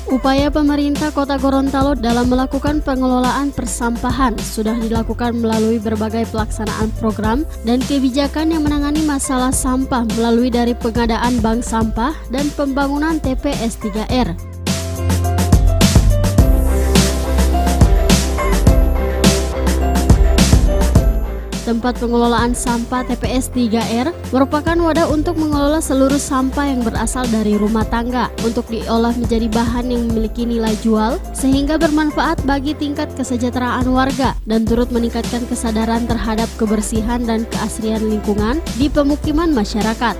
Upaya pemerintah Kota Gorontalo dalam melakukan pengelolaan persampahan sudah dilakukan melalui berbagai pelaksanaan program dan kebijakan yang menangani masalah sampah melalui dari pengadaan bank sampah dan pembangunan TPS 3R. Tempat pengelolaan sampah TPS 3R merupakan wadah untuk mengelola seluruh sampah yang berasal dari rumah tangga untuk diolah menjadi bahan yang memiliki nilai jual sehingga bermanfaat bagi tingkat kesejahteraan warga dan turut meningkatkan kesadaran terhadap kebersihan dan keasrian lingkungan di pemukiman masyarakat.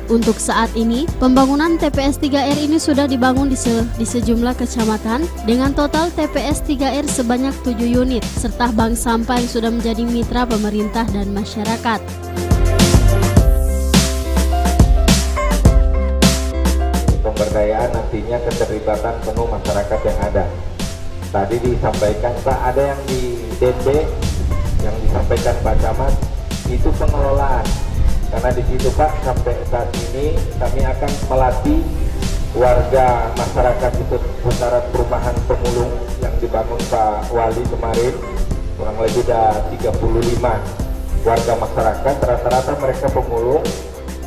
Untuk saat ini, pembangunan TPS 3R ini sudah dibangun di sejumlah kecamatan dengan total TPS 3R sebanyak 7 unit, serta bank sampah yang sudah menjadi mitra pemerintah dan masyarakat. Pemberdayaan nantinya keterlibatan penuh masyarakat yang ada. Tadi disampaikan Pak, ada yang di DP, yang disampaikan Pak Camat, itu pengelolaan. Karena di situ Pak, sampai saat ini kami akan melatih warga masyarakat di seputaran perumahan Pemulung yang dibangun Pak Wali kemarin, kurang lebih ada 35 warga masyarakat, rata-rata mereka pemulung,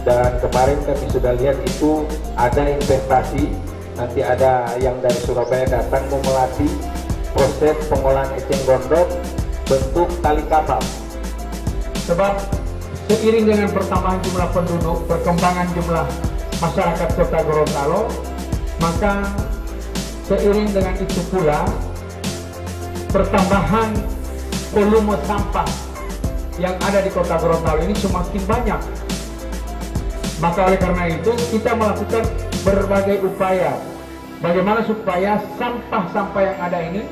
dan kemarin kami sudah lihat itu ada investasi, nanti ada yang dari Surabaya datang mau melatih proses pengolahan eceng gondok bentuk tali kapal. Sebab seiring dengan pertambahan jumlah penduduk, perkembangan jumlah masyarakat Kota Gorontalo, maka seiring dengan itu pula pertambahan volume sampah yang ada di Kota Gorontalo ini semakin banyak. Maka oleh karena itu kita melakukan berbagai upaya bagaimana supaya sampah-sampah yang ada ini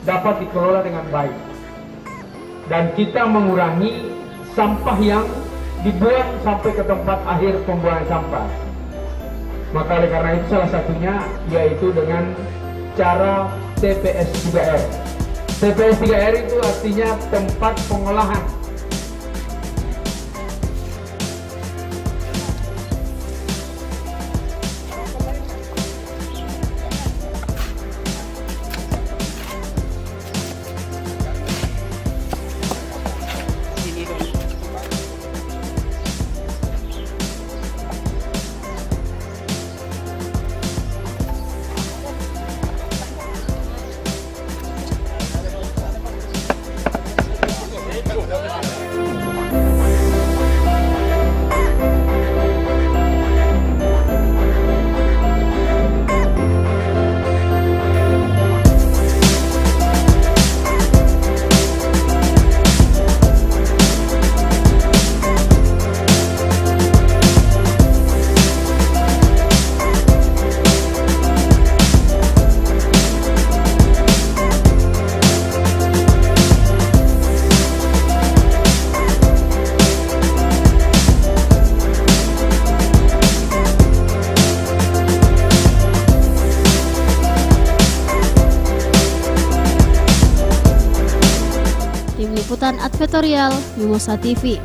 dapat dikelola dengan baik dan kita mengurangi sampah yang dibuang sampai ke tempat akhir pembuangan sampah. Maka oleh karena itu salah satunya yaitu dengan cara TPS 3R. TPS 3R itu artinya tempat pengolahan. Tim Liputan Advertorial Mimosa TV.